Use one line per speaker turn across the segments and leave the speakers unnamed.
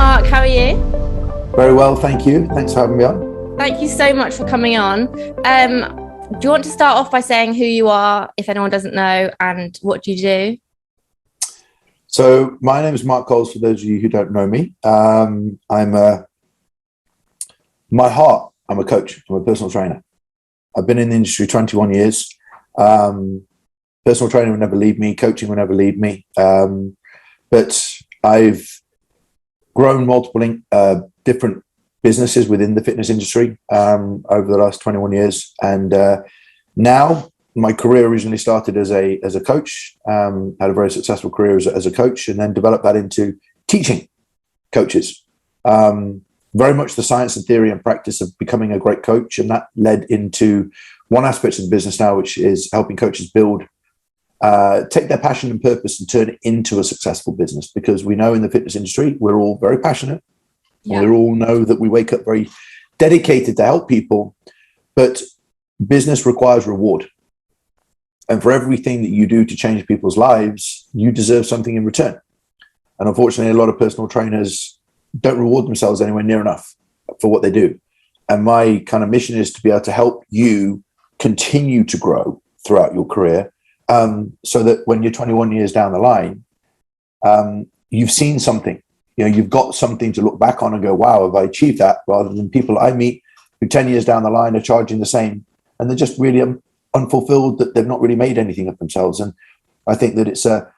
Mark, how are you?
Very well, thank you. Thanks for having me on.
Thank you so much for coming on. Do you want to start off by saying who you are, if anyone doesn't know, and what do you do?
So my name is Mark Coles, for those of you who don't know me. My heart, I'm a coach. I'm a personal trainer. I've been in the industry 21 years. Personal training will never leave me. Coaching will never leave me. But I've grown multiple different businesses within the fitness industry over the last 21 years. And now my career originally started as a coach, had a very successful career as a coach, and then developed that into teaching coaches. Very much the science and theory and practice of becoming a great coach. And that led into one aspect of the business now, which is helping coaches take their passion and purpose and turn it into a successful business. Because we know in the fitness industry, we're all very passionate. Yeah. We all know that we wake up very dedicated to help people, but business requires reward. And for everything that you do to change people's lives, you deserve something in return. And unfortunately, a lot of personal trainers don't reward themselves anywhere near enough for what they do. And my kind of mission is to be able to help you continue to grow throughout your career, so that when you're 21 years down the line, you've seen something. You've got something to look back on and go, wow, have I achieved that? Rather than people I meet who 10 years down the line are charging the same, and they're just really unfulfilled, that they've not really made anything of themselves. And I think that it's a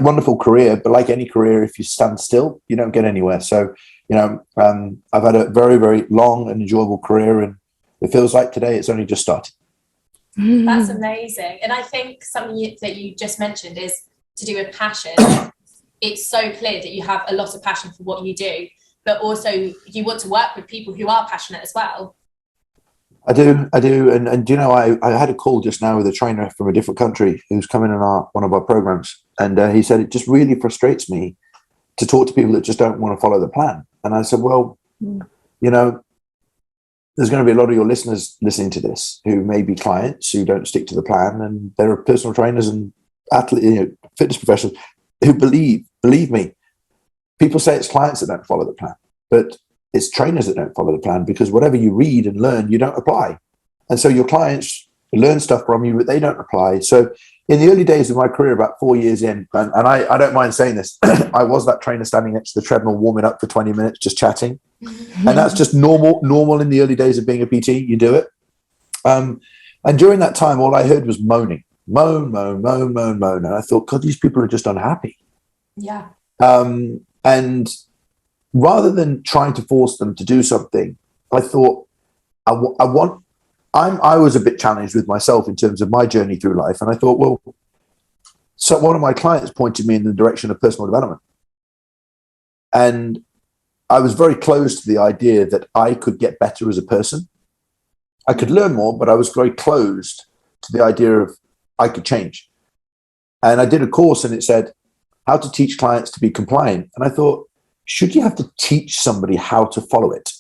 wonderful career, but like any career, if you stand still, you don't get anywhere. So, I've had a very, very long and enjoyable career, and it feels like today it's only just started.
That's amazing. And I think something that you just mentioned is to do with passion. It's so clear that you have a lot of passion for what you do, but also you want to work with people who are passionate as well.
I do. And do you know, I had a call just now with a trainer from a different country who's coming in one of our programs. And he said, it just really frustrates me to talk to people that just don't want to follow the plan. And I said, well, there's going to be a lot of your listeners listening to this who may be clients who don't stick to the plan. And there are personal trainers and athletes, fitness professionals who believe me. People say it's clients that don't follow the plan, but it's trainers that don't follow the plan, because whatever you read and learn, you don't apply. And so your clients learn stuff from you, but they don't apply. So in the early days of my career, about 4 years in, and I don't mind saying this, I was that trainer standing next to the treadmill, warming up for 20 minutes, just chatting. And that's just normal in the early days of being a PT. You do it. And during that time, all I heard was moaning. Moan. And I thought, God, these people are just unhappy.
Yeah.
And rather than trying to force them to do something, I thought, I was a bit challenged with myself in terms of my journey through life. And I thought, well, so one of my clients pointed me in the direction of personal development. And I was very close to the idea that I could get better as a person. I could learn more, but I was very closed to the idea of I could change. And I did a course, and it said how to teach clients to be compliant. And I thought, should you have to teach somebody how to follow it?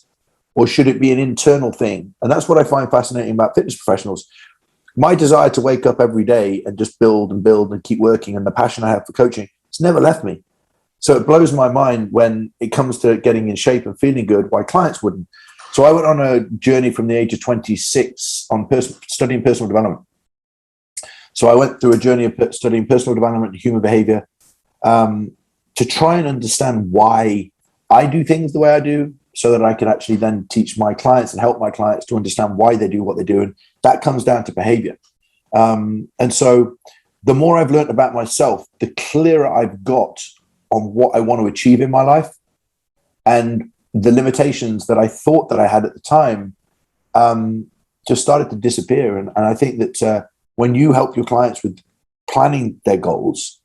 Or should it be an internal thing? And that's what I find fascinating about fitness professionals. My desire to wake up every day and just build and keep working, and the passion I have for coaching, it's never left me. So it blows my mind when it comes to getting in shape and feeling good, why clients wouldn't. So I went on a journey from the age of 26 on studying personal development. So I went through a journey of studying personal development and human behavior, to try and understand why I do things the way I do, so that I could actually then teach my clients and help my clients to understand why they do what they do. And that comes down to behavior. And so the more I've learned about myself, the clearer I've got on what I want to achieve in my life, and the limitations that I thought that I had at the time just started to disappear. And I think that when you help your clients with planning their goals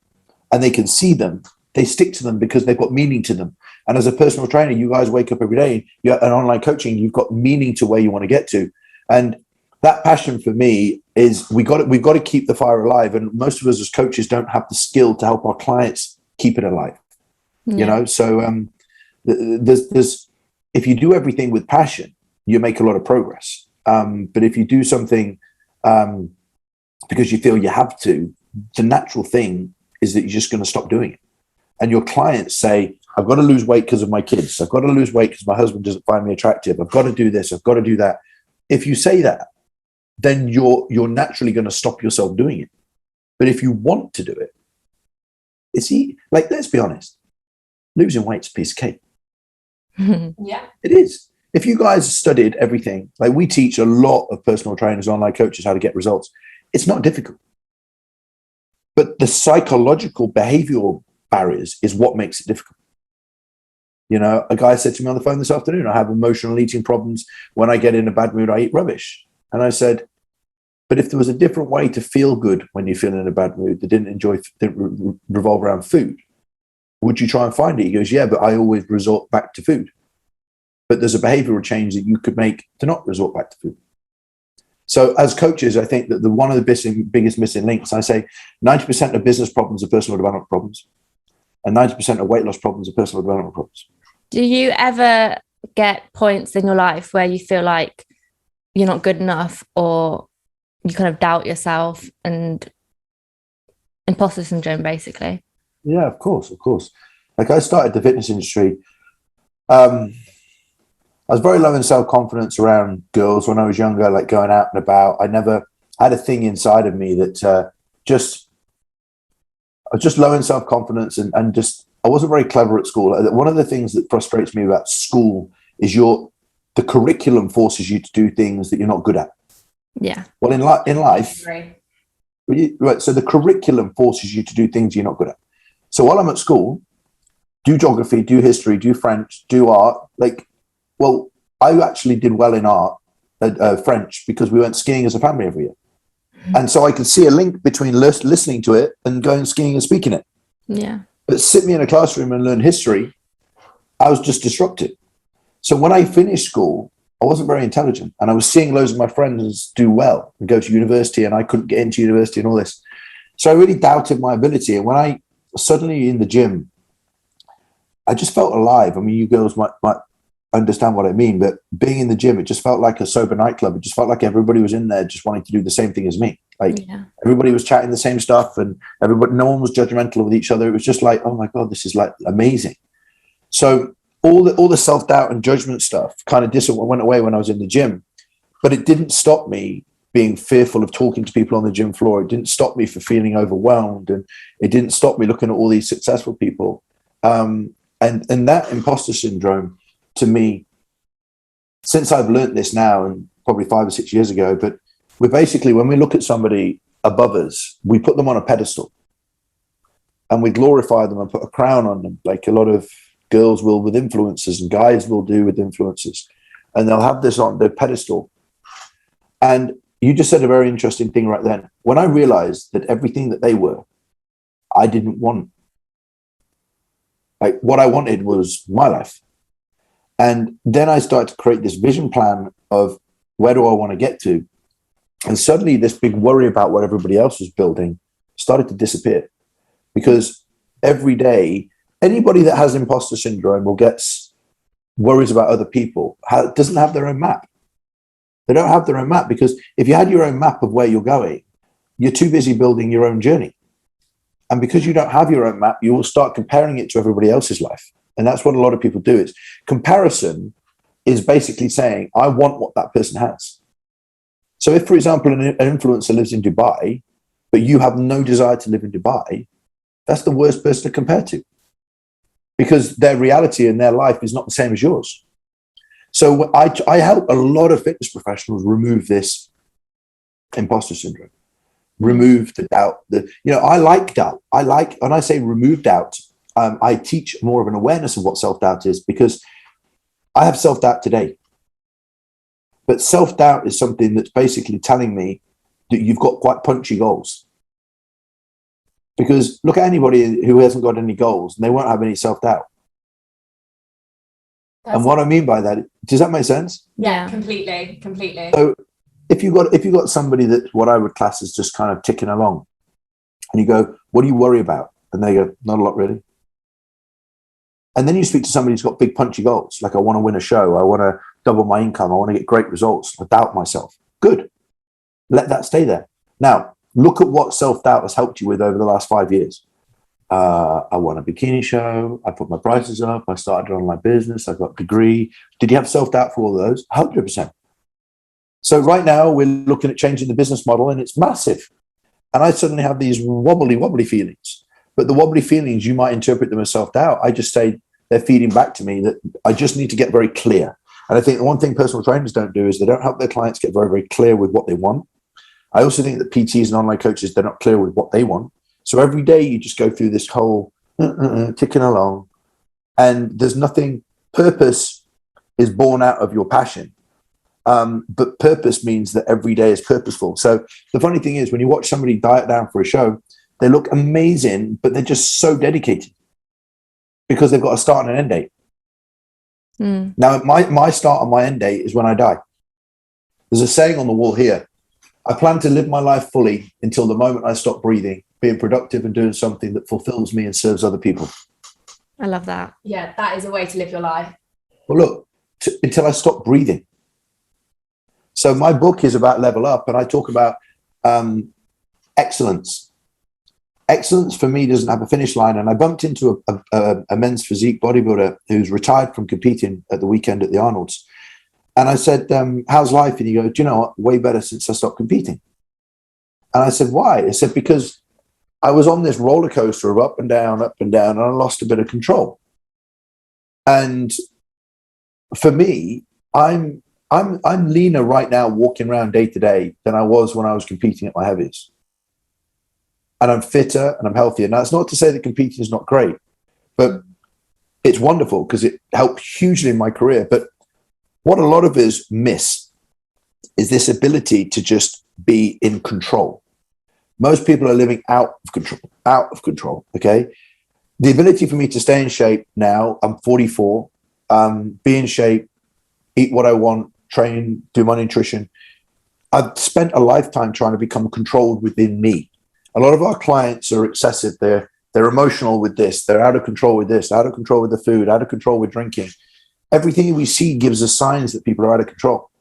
and they can see them, they stick to them because they've got meaning to them. And as a personal trainer, you guys wake up every day, you're an online coaching, you've got meaning to where you want to get to. And that passion for me is we've got to keep the fire alive. And most of us as coaches don't have the skill to help our clients keep it alive.
Yeah.
So there's if you do everything with passion, you make a lot of progress. But if you do something because you feel you have to, the natural thing is that you're just going to stop doing it. And your clients say, I've got to lose weight because of my kids. I've got to lose weight because my husband doesn't find me attractive. I've got to do this. I've got to do that. If you say that, then you're naturally going to stop yourself doing it. But if you want to do it, it's easy. Like, let's be honest, losing weight's a piece of cake.
Yeah,
it is. If you guys studied everything, like we teach a lot of personal trainers, online coaches, how to get results. It's not difficult. But the psychological behavioral barriers is what makes it difficult. You know, a guy said to me on the phone this afternoon, I have emotional eating problems. When I get in a bad mood, I eat rubbish. And I said, but if there was a different way to feel good when you feel in a bad mood that didn't revolve around food, would you try and find it? He goes, yeah, but I always resort back to food. But there's a behavioral change that you could make to not resort back to food. So as coaches, I think that one of the biggest missing links, I say 90% of business problems are personal development problems, and 90% of weight loss problems are personal development problems.
Do you ever get points in your life where you feel like you're not good enough, or you kind of doubt yourself, and imposter syndrome, basically?
Yeah, of course. Like, I started the fitness industry. I was very low in self-confidence around girls when I was younger, like going out and about. I never had a thing inside of me that I was just low in self-confidence, and just, I wasn't very clever at school. One of the things that frustrates me about school is the curriculum forces you to do things that you're not good at.
Yeah.
Well, in life, right? So the curriculum forces you to do things you're not good at. So while I'm at school, do geography, do history, do French, do art. Like, well, I actually did well in art, French, because we went skiing as a family every year. And so I could see a link between listening to it and going skiing and speaking it.
Yeah.
But sit me in a classroom and learn history, I was just disrupted. So when I finished school, I wasn't very intelligent, and I was seeing loads of my friends do well and go to university, and I couldn't get into university and all this. So I really doubted my ability. And when I suddenly in the gym, I just felt alive. I mean, you girls might understand what I mean, but being in the gym, it just felt like a sober nightclub. It just felt like everybody was in there just wanting to do the same thing as me. Like, everybody was chatting the same stuff, and no one was judgmental with each other. It was just like, oh my God, this is like amazing. So all the self-doubt and judgment stuff kind of went away when I was in the gym, but it didn't stop me being fearful of talking to people on the gym floor. It didn't stop me from feeling overwhelmed, and it didn't stop me looking at all these successful people. And that imposter syndrome, to me, since I've learned this now, and probably 5 or 6 years ago, but we're basically, when we look at somebody above us, we put them on a pedestal and we glorify them and put a crown on them, like a lot of girls will with influencers and guys will do with influencers, and they'll have this on their pedestal. And you just said a very interesting thing right then. When I realized that everything that they were, I didn't want. Like, what I wanted was my life. And then I started to create this vision plan of where do I want to get to? And suddenly this big worry about what everybody else was building started to disappear, because every day, anybody that has imposter syndrome or gets worries about other people doesn't have their own map. They don't have their own map, because if you had your own map of where you're going, you're too busy building your own journey. And because you don't have your own map, you will start comparing it to everybody else's life. And that's what a lot of people do. Is comparison is basically saying, I want what that person has. So if, for example, an influencer lives in Dubai, but you have no desire to live in Dubai, that's the worst person to compare to, because their reality and their life is not the same as yours. So I help a lot of fitness professionals remove this imposter syndrome, remove the doubt. I like doubt. When I say remove doubt, I teach more of an awareness of what self-doubt is, because I have self-doubt today. But self-doubt is something that's basically telling me that you've got quite punchy goals. Because look at anybody who hasn't got any goals, and they won't have any self-doubt. And what I mean by that, does that make sense?
Yeah, completely.
So if you got somebody that's what I would class as just kind of ticking along, and you go, what do you worry about? And they go, not a lot really. And then you speak to somebody who's got big punchy goals, like I want to win a show, I want to double my income, I want to get great results, I doubt myself. Good. Let that stay there. Now, look at what self-doubt has helped you with over the last 5 years. I won a bikini show. I put my prices up. I started an online business. I got a degree. Did you have self-doubt for all of those? 100%. So right now we're looking at changing the business model, and it's massive. And I suddenly have these wobbly feelings. But the wobbly feelings, you might interpret them as self-doubt. I just say they're feeding back to me that I just need to get very clear. And I think the one thing personal trainers don't do is they don't help their clients get very, very clear with what they want. I also think that PTs and online coaches, they're not clear with what they want. So every day you just go through this whole ticking along, and there's nothing. Purpose is born out of your passion. But purpose means that every day is purposeful. So the funny thing is, when you watch somebody diet down for a show, they look amazing, but they're just so dedicated because they've got a start and an end date. Now, my start and my end date is when I die. There's a saying on the wall here: I plan to live my life fully until the moment I stop breathing, being productive and doing something that fulfills me and serves other people.
I love that.
Yeah, that is a way to live your life.
Well, look, until I stop breathing. So my book is about level up, and I talk about excellence. Excellence for me doesn't have a finish line. And I bumped into a men's physique bodybuilder who's retired from competing at the weekend at the Arnold's. And I said, how's life? And he goes, do you know what? Way better since I stopped competing. And I said, why? He said, because I was on this roller coaster of up and down, and I lost a bit of control. And for me, I'm leaner right now walking around day to day than I was when I was competing at my heaviest. And I'm fitter and I'm healthier. Now, it's not to say that competing is not great, but it's wonderful because it helped hugely in my career. But what a lot of us miss is this ability to just be in control. Most people are living out of control. Okay. The ability for me to stay in shape now, I'm 44, be in shape, eat what I want, train, do my nutrition. I've spent a lifetime trying to become controlled within me. A lot of our clients are excessive. They're emotional with this. They're out of control with this, out of control with the food, out of control with drinking. Everything we see gives us signs that people are out of control.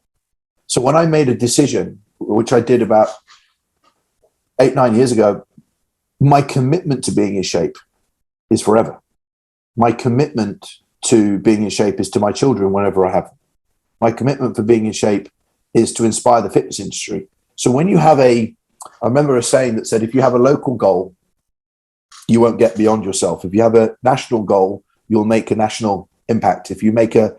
So when I made a decision, which I did about 8-9 years ago, my commitment to being in shape is forever. My commitment to being in shape is to my children whenever I have them. My commitment for being in shape is to inspire the fitness industry. So when you have I remember a saying that said, if you have a local goal, you won't get beyond yourself. If you have a national goal, you'll make a national impact. If you make a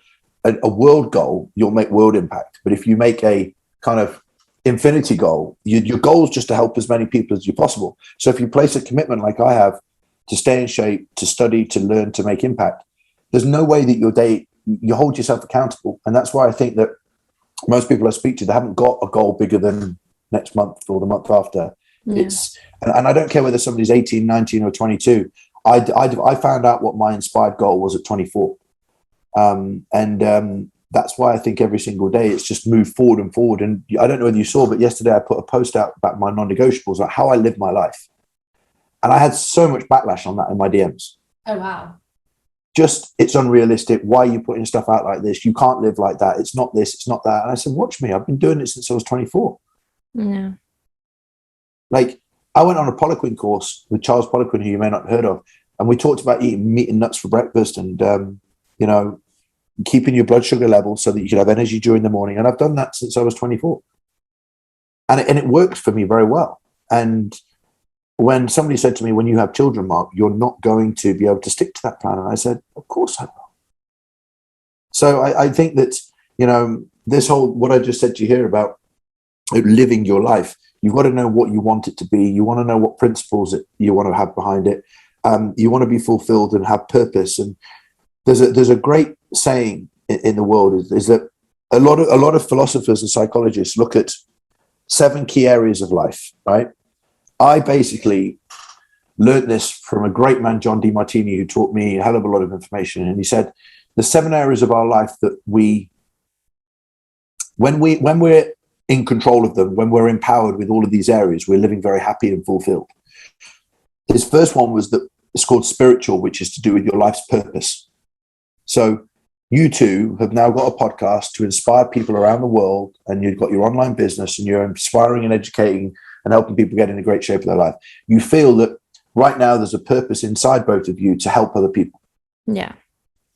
world goal, you'll make world impact. But if you make a kind of infinity goal, your goal is just to help as many people as you possible. So if you place a commitment like I have to stay in shape, to study, to learn, to make impact, there's no way that you hold yourself accountable. And that's why I think that most people I speak to, they haven't got a goal bigger than next month or the month after. Yeah. And I don't care whether somebody's 18, 19 or 22. I found out what my inspired goal was at 24. That's why I think every single day it's just move forward and forward. And I don't know whether you saw, but yesterday I put a post out about my non-negotiables, like how I live my life. And I had so much backlash on that in my DMs.
Oh, wow.
Just, it's unrealistic. Why are you putting stuff out like this? You can't live like that. It's not this, it's not that. And I said, watch me. I've been doing it since I was 24.
Yeah.
Like, I went on a Poliquin course with Charles Poliquin, who you may not have heard of, and we talked about eating meat and nuts for breakfast and, keeping your blood sugar level so that you can have energy during the morning. And I've done that since I was 24. And it worked for me very well. And when somebody said to me, when you have children, Mark, you're not going to be able to stick to that plan. And I said, of course I will. So I think that, this whole, what I just said to you here about living your life, you've got to know what you want it to be. You want to know what principles that you want to have behind it. You want to be fulfilled and have purpose. And there's a great saying in the world is that a lot of philosophers and psychologists look at 7 key areas of life, right? I basically learned this from a great man, John DeMartini, who taught me a hell of a lot of information. And he said, the 7 areas of our life that when we're in control of them, when we're empowered with all of these areas, we're living very happy and fulfilled. His first one was that it's called spiritual, which is to do with your life's purpose. So you two have now got a podcast to inspire people around the world, and you've got your online business and you're inspiring and educating and helping people get in a great shape of their life. You feel that right now there's a purpose inside both of you to help other people.
Yeah.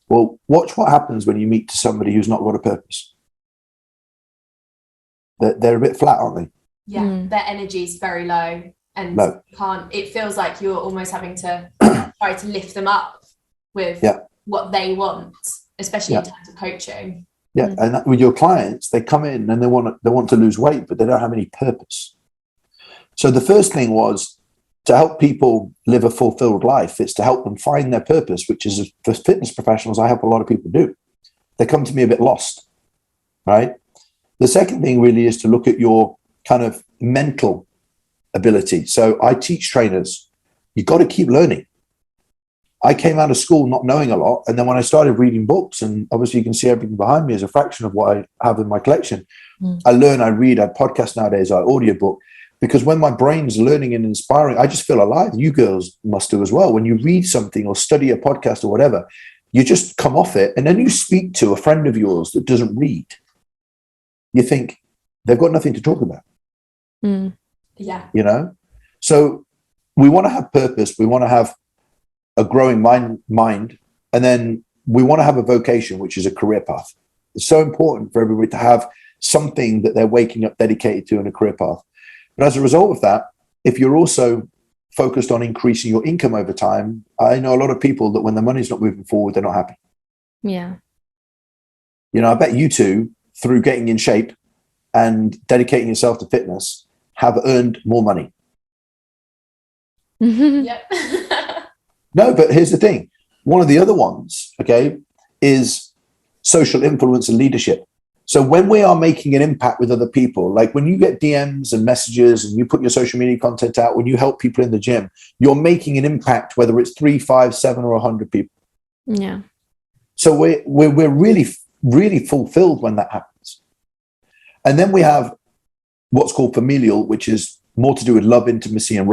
Well, watch what happens when you meet to somebody who's not got a purpose. They're a bit flat, aren't they?
Yeah, their energy is very low, and it feels like you're almost having to try to lift them up with what they want, especially in terms of coaching.
Yeah, and with your clients, they come in and they want to lose weight, but they don't have any purpose. So the first thing was to help people live a fulfilled life. It's to help them find their purpose, which is, for fitness professionals, I help a lot of people do. They come to me a bit lost, right? The second thing really is to look at your kind of mental ability. So I teach trainers, you've got to keep learning. I came out of school not knowing a lot. And then when I started reading books, and obviously you can see everything behind me is a fraction of what I have in my collection. I learn, I read, I podcast nowadays, I audiobook, because when my brain's learning and inspiring, I just feel alive. You girls must do as well. When you read something or study a podcast or whatever, you just come off it. And then you speak to a friend of yours that doesn't read. You think they've got nothing to talk about.
Yeah.
You know? So we want to have purpose. We want to have a growing mind. And then we want to have a vocation, which is a career path. It's so important for everybody to have something that they're waking up dedicated to in a career path. But as a result of that, if you're also focused on increasing your income over time, I know a lot of people that when the money's not moving forward, they're not happy.
Yeah.
You know, I bet you two, through getting in shape and dedicating yourself to fitness, have earned more money.
Yep.
No, but here's the thing. One of the other ones, okay, is social influence and leadership. So when we are making an impact with other people, like when you get DMs and messages and you put your social media content out, when you help people in the gym, you're making an impact, whether it's 3, 5, 7, or 100 people.
Yeah.
So we're really, really fulfilled when that happens. And then we have what's called familial, which is more to do with love, intimacy, and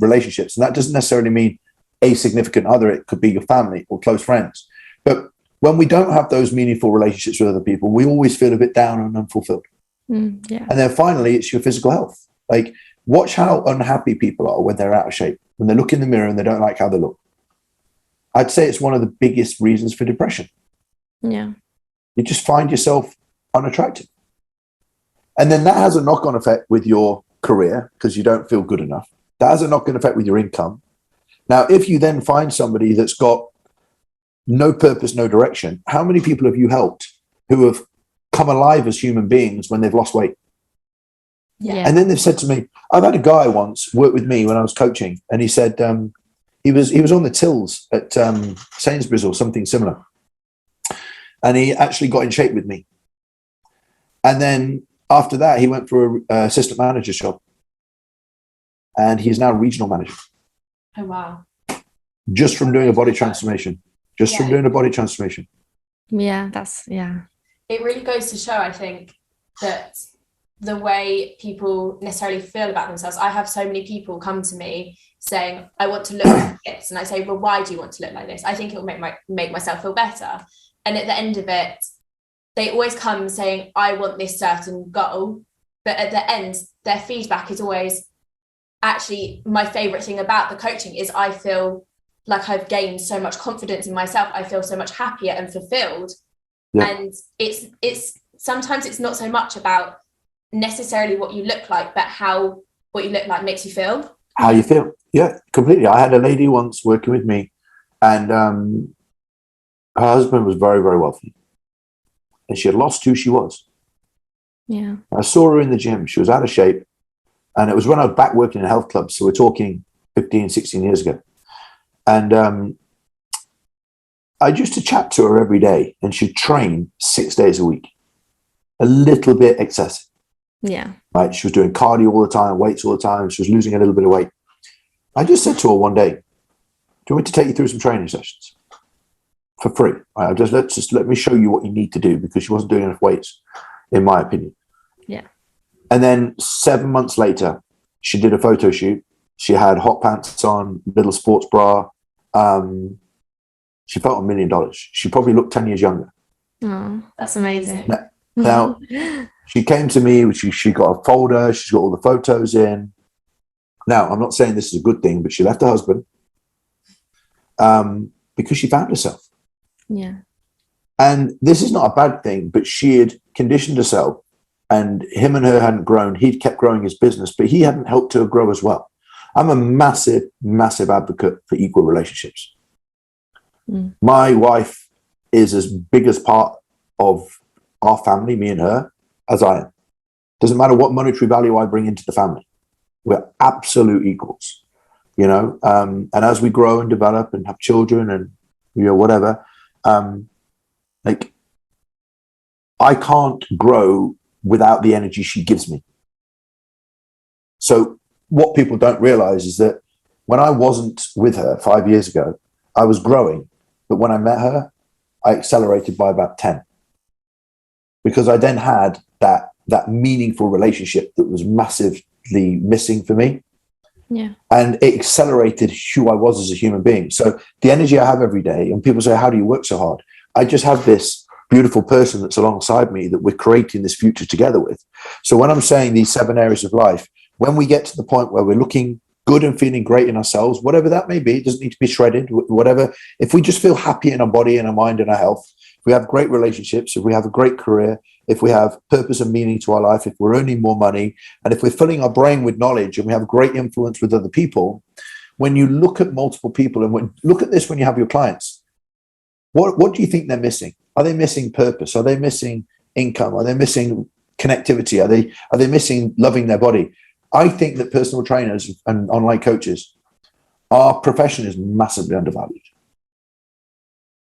relationships. And that doesn't necessarily mean a significant other. It could be your family or close friends. But when we don't have those meaningful relationships with other people, we always feel a bit down and unfulfilled.
Yeah.
And then finally, it's your physical health. Like, watch how unhappy people are when they're out of shape, when they look in the mirror and they don't like how they look. I'd say it's one of the biggest reasons for depression.
Yeah.
You just find yourself unattractive. And then that has a knock-on effect with your career because you don't feel good enough. That has a knock-on effect with your income. Now, if you then find somebody that's got no purpose, no direction, how many people have you helped who have come alive as human beings when they've lost weight?
Yeah.
And then they've said to me, I've had a guy once work with me when I was coaching, and he said he was on the tills at Sainsbury's or something similar. And he actually got in shape with me. And then after that, he went for a assistant manager job. And he is now regional manager.
Oh, wow.
Just from doing a body transformation. From doing a body transformation.
Yeah,
it really goes to show, I think, that the way people necessarily feel about themselves. I have so many people come to me saying, I want to look like this. And I say, well, why do you want to look like this? I think it will make myself feel better. And at the end of it, they always come saying, I want this certain goal. But at the end, their feedback is always, actually, my favorite thing about the coaching is I feel like I've gained so much confidence in myself. I feel so much happier and fulfilled. Yeah. And it's sometimes it's not so much about necessarily what you look like, but how what you look like makes you feel.
How you feel. Yeah, completely. I had a lady once working with me, and her husband was very, very wealthy. And she had lost who she was.
Yeah.
I saw her in the gym. She was out of shape. And it was when I was back working in a health club. So we're talking 15, 16 years ago. And I used to chat to her every day, and she'd train 6 days a week. A little bit excessive.
Yeah.
Right. She was doing cardio all the time, weights all the time. She was losing a little bit of weight. I just said to her one day, do you want me to take you through some training sessions for free? Right, let me show you what you need to do, because she wasn't doing enough weights, in my opinion.
Yeah.
And then 7 months later, she did a photo shoot. She had hot pants on, little sports bra. She felt $1 million. She probably looked 10 years younger.
Oh, that's amazing.
Now, she came to me. She got a folder. She's got all the photos in. Now, I'm not saying this is a good thing, but she left her husband because she found herself.
Yeah.
And this is not a bad thing, but she had conditioned herself, and him and her hadn't grown. He'd kept growing his business, but he hadn't helped her grow as well. I'm a massive, massive advocate for equal relationships. My wife is as big as part of our family, me and her, as I am. Doesn't matter what monetary value I bring into the family. We're absolute equals, you know. And as we grow and develop and have children and, you know, whatever, like, I can't grow without the energy she gives me. So what people don't realize is that when I wasn't with her 5 years ago, I was growing. But when I met her, I accelerated by about 10. Because I then had that meaningful relationship that was massively missing for me.
Yeah.
And it accelerated who I was as a human being. So the energy I have every day, and people say, how do you work so hard? I just have this beautiful person that's alongside me that we're creating this future together with. So when I'm saying these 7 areas of life, when we get to the point where we're looking good and feeling great in ourselves, whatever that may be, it doesn't need to be shredded, whatever. If we just feel happy in our body and our mind and our health, if we have great relationships, if we have a great career, if we have purpose and meaning to our life, if we're earning more money, and if we're filling our brain with knowledge and we have great influence with other people, when you look at multiple people and look at this when you have your clients, what do you think they're missing? Are they missing purpose? Are they missing income? Are they missing connectivity? Are they missing loving their body? I think that personal trainers and online coaches, our profession is massively undervalued.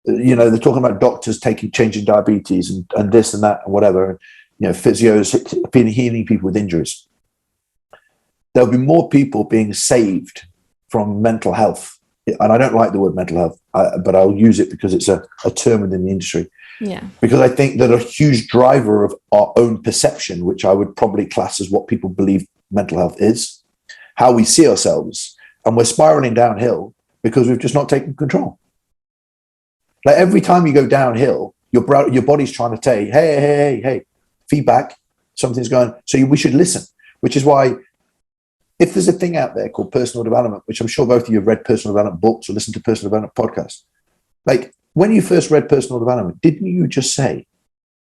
You know, they're talking about doctors changing diabetes and this and that and whatever, and, you know, physios healing people with injuries. There'll be more people being saved from mental health. And I don't like the word mental health, but I'll use it because it's a term within the industry.
Yeah.
Because I think that a huge driver of our own perception, which I would probably class as what people believe mental health is, how we see ourselves, and we're spiraling downhill because we've just not taken control. Like every time you go downhill, your body's trying to say, hey, feedback, something's going. So we should listen, which is why if there's a thing out there called personal development, which I'm sure both of you have read personal development books or listened to personal development podcasts, like when you first read personal development, didn't you just say,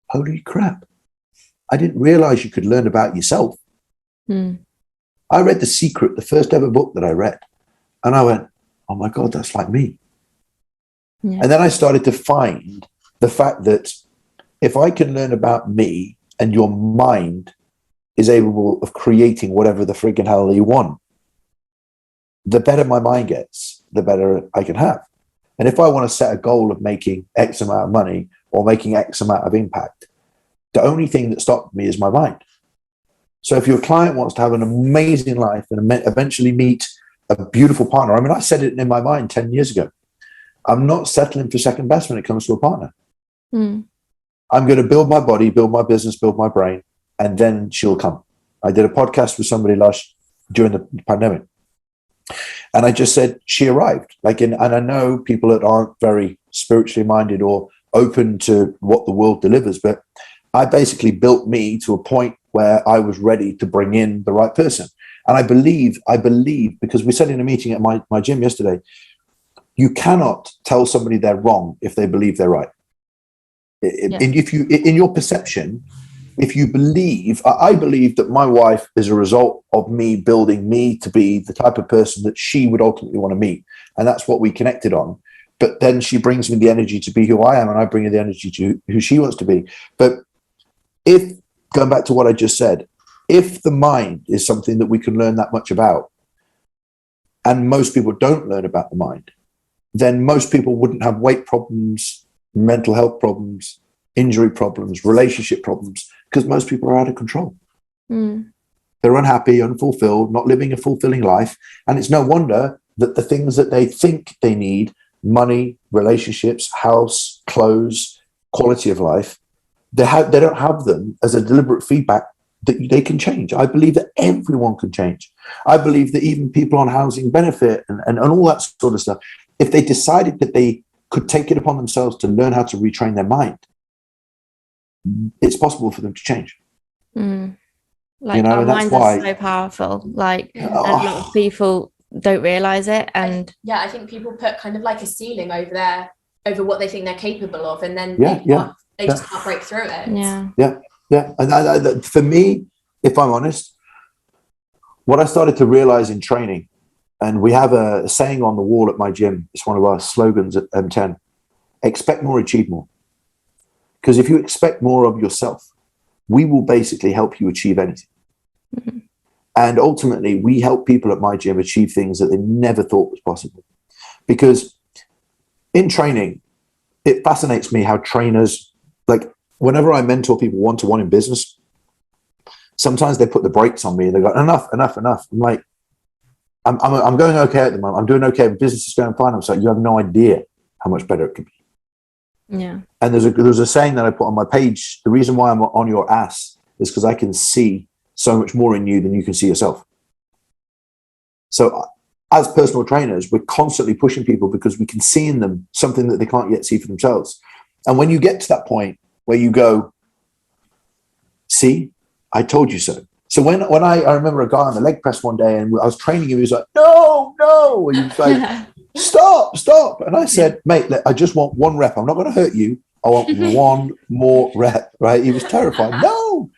holy crap, I didn't realize you could learn about yourself. I read The Secret, the first ever book that I read, and I went, oh my God, that's like me. Yeah. And then I started to find the fact that if I can learn about me and your mind is able of creating whatever the friggin' hell you want, the better my mind gets, the better I can have. And if I want to set a goal of making X amount of money or making X amount of impact, the only thing that stops me is my mind. So if your client wants to have an amazing life and eventually meet a beautiful partner, I mean, I said it in my mind 10 years ago. I'm not settling for second best when it comes to a partner. I'm going to build my body, build my business, build my brain, and then she'll come. I did a podcast with somebody during the pandemic. And I just said, she arrived. And I know people that aren't very spiritually minded or open to what the world delivers, but I basically built me to a point where I was ready to bring in the right person. And I believe, because we said in a meeting at my gym yesterday, you cannot tell somebody they're wrong if they believe they're right. If you, in your perception, if you believe, I believe that my wife is a result of me building me to be the type of person that she would ultimately want to meet. And that's what we connected on. But then she brings me the energy to be who I am, and I bring her the energy to who she wants to be. But if, going back to what I just said, if the mind is something that we can learn that much about, and most people don't learn about the mind, then most people wouldn't have weight problems, mental health problems, injury problems, relationship problems, because most people are out of control. They're unhappy, unfulfilled, not living a fulfilling life. And it's no wonder that the things that they think they need, money, relationships, house, clothes, quality of life, they don't have them as a deliberate feedback that they can change. I believe that everyone can change. I believe that even people on housing benefit and all that sort of stuff, if they decided that they could take it upon themselves to learn how to retrain their mind, it's possible for them to change.
Like
know,
our
and that's
minds are
why.
so powerful. Like, and a lot of
Oh,
people don't realize it. And
I think people put kind of like a ceiling over what they think they're capable of, and then
yeah, yeah,
they
yeah,
just can't break through it.
yeah.
yeah. And for me, if I'm honest, what I started to realize in training, and we have a saying on the wall at my gym, it's one of our slogans at M10: expect more, achieve more. Because if you expect more of yourself, we will basically help you achieve anything.
Mm-hmm.
And ultimately, we help people at my gym achieve things that they never thought was possible. Because in training, it fascinates me how trainers, like whenever I mentor people one-to-one in business, sometimes they put the brakes on me and they go, enough. I'm like, I'm going okay at the moment. I'm doing okay. Business is going fine. I'm like, you have no idea how much better it could be.
Yeah.
And there's a saying that I put on my page. The reason why I'm on your ass is because I can see so much more in you than you can see yourself. So as personal trainers, we're constantly pushing people because we can see in them something that they can't yet see for themselves. And when you get to that point where you go, see, I told you so. So when I remember a guy on the leg press one day and I was training him, he was like, no. And he was like, stop. And I said, mate, I just want one rep. I'm not going to hurt you. I want one more rep, right? He was terrified. No.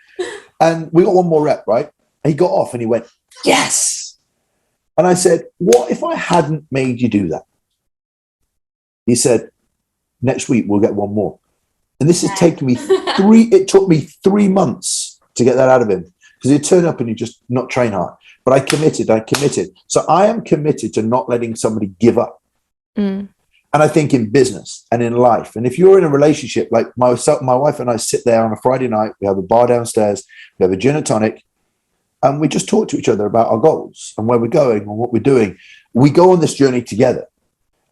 And we got one more rep, right? And he got off and he went, yes. And I said, what if I hadn't made you do that? He said, next week we'll get one more. And this has taken me it took me 3 months to get that out of him, because he'd turn up and he'd just not train hard. But I committed. So I am committed to not letting somebody give up.
Mm.
And I think in business and in life, and if you're in a relationship, like my wife and I sit there on a Friday night, we have a bar downstairs, we have a gin and tonic, and we just talk to each other about our goals and where we're going and what we're doing. We go on this journey together.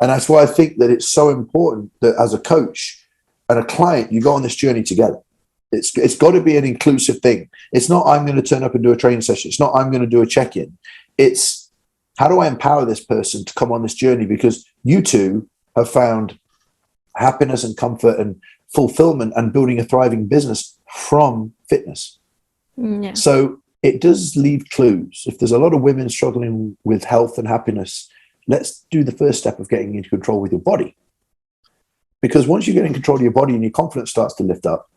And that's why I think that it's so important that as a coach and a client, you go on this journey together. It's got to be an inclusive thing. It's not, I'm going to turn up and do a training session. It's not, I'm going to do a check-in. It's, how do I empower this person to come on this journey? Because you two have found happiness and comfort and fulfillment and building a thriving business from fitness.
Yeah.
So it does leave clues. If there's a lot of women struggling with health and happiness, let's do the first step of getting into control with your body. Because once you get in control of your body and your confidence starts to lift up,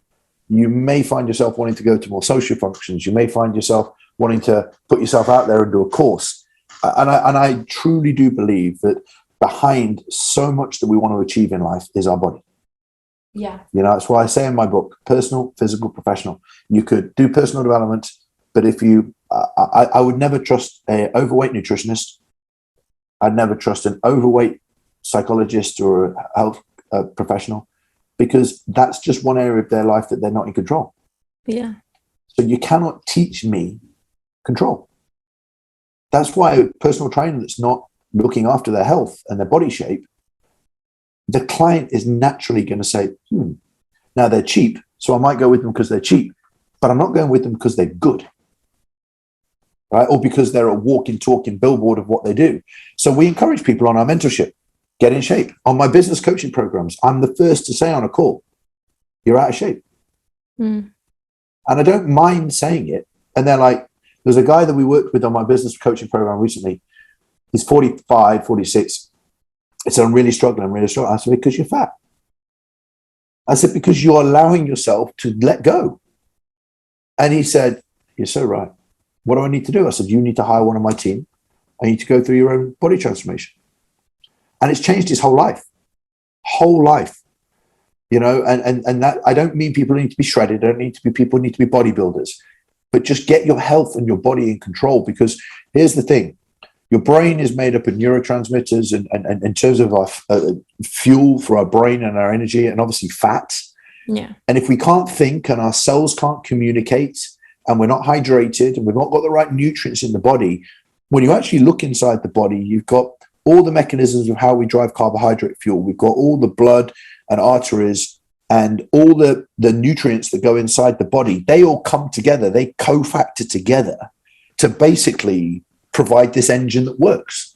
you may find yourself wanting to go to more social functions. You may find yourself wanting to put yourself out there and do a course. And I truly do believe that behind so much that we want to achieve in life is our body.
Yeah.
You know, that's why I say in my book, personal, physical, professional. You could do personal development, but if you, I would never trust an overweight nutritionist. I'd never trust an overweight psychologist or a health professional, because that's just one area of their life that they're not in control.
Yeah.
So you cannot teach me control. That's why a personal trainer that's not looking after their health and their body shape, the client is naturally going to say, now they're cheap, so I might go with them because they're cheap, but I'm not going with them because they're good, right? Or because they're a walking, talking billboard of what they do. So we encourage people on our mentorship, get in shape. On my business coaching programs, I'm the first to say on a call, you're out of shape.
Mm.
And I don't mind saying it. And they're like, there's a guy that we worked with on my business coaching program recently. He's 45, 46. I said, I'm really struggling. I said, because you're fat. I said, because you're allowing yourself to let go. And he said, you're so right. What do I need to do? I said, you need to hire one of my team. I need to go through your own body transformation. And it's changed his whole life, you know, and that, I don't mean people need to be shredded. I don't need to be, people need to be bodybuilders, but just get your health and your body in control. Because here's the thing, your brain is made up of neurotransmitters and in terms of our fuel for our brain and our energy, and obviously fat.
Yeah.
And if we can't think and our cells can't communicate and we're not hydrated and we've not got the right nutrients in the body, when you actually look inside the body, you've got all the mechanisms of how we drive carbohydrate fuel. We've got all the blood and arteries and all the nutrients that go inside the body. They all come together. They co-factor together to basically provide this engine that works.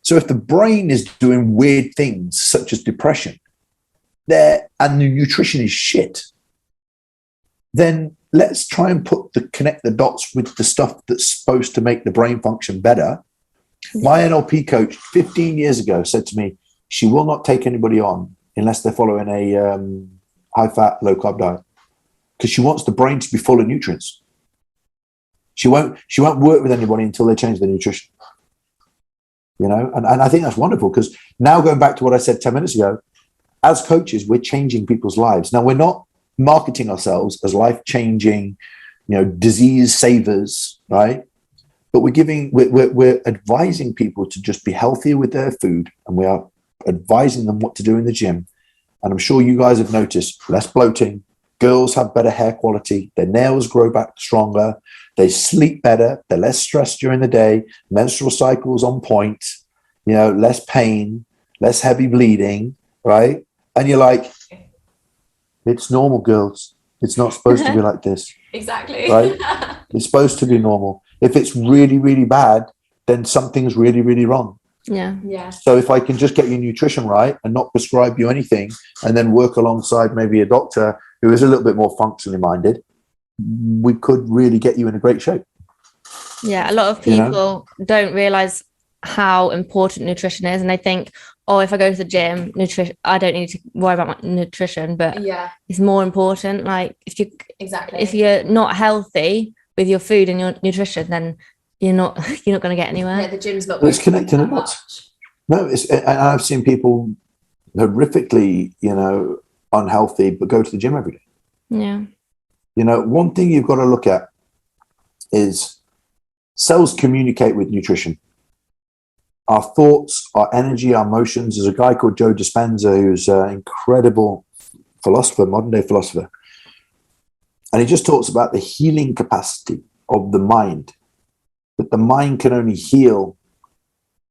So if the brain is doing weird things such as depression and the nutrition is shit, then let's try and connect the dots with the stuff that's supposed to make the brain function better. My NLP coach 15 years ago said to me, she will not take anybody on unless they're following a high-fat, low-carb diet, because she wants the brain to be full of nutrients. She won't work with anybody until they change their nutrition. You know, and I think that's wonderful, because now, going back to what I said 10 minutes ago, as coaches, we're changing people's lives. Now, we're not marketing ourselves as life-changing, you know, disease savers, right? But we're advising people to just be healthier with their food, and we are advising them what to do in the gym. And I'm sure you guys have noticed less bloating. Girls have better hair quality. Their nails grow back stronger. They sleep better. They're less stressed during the day. Menstrual cycles on point. You know, less pain, less heavy bleeding, right? And you're like, it's normal, girls. It's not supposed to be like this.
Exactly.
Right? It's supposed to be normal. If it's really, really bad, then something's really, really wrong.
Yeah.
So if I can just get your nutrition right and not prescribe you anything, and then work alongside maybe a doctor who is a little bit more functionally minded, we could really get you in a great shape.
Yeah, a lot of people don't realize how important nutrition is, and they think, oh, if I go to the gym, nutrition, I don't need to worry about my nutrition, but it's more important. Like if you're not healthy with your food and your nutrition, then you're not going to get anywhere.
Yeah, the gym's not.
It's connecting the dots. No, and I've seen people horrifically, you know, unhealthy, but go to the gym every day.
Yeah.
You know, one thing you've got to look at is cells communicate with nutrition. Our thoughts, our energy, our emotions. There's a guy called Joe Dispenza who's an incredible philosopher, modern day philosopher. And he just talks about the healing capacity of the mind, that the mind can only heal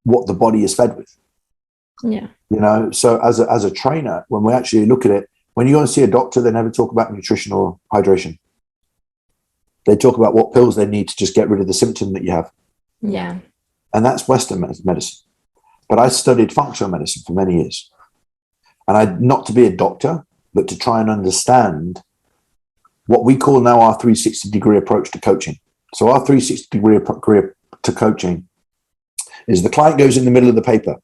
what the body is fed with.
Yeah.
You know, so as a trainer, when we actually look at it, when you go and see a doctor, they never talk about nutrition or hydration. They talk about what pills they need to just get rid of the symptom that you have.
Yeah.
And that's Western medicine. But I studied functional medicine for many years. And not to be a doctor, but to try and understand what we call now our 360-degree approach to coaching. So our 360-degree approach to coaching is the client goes in the middle of the paper,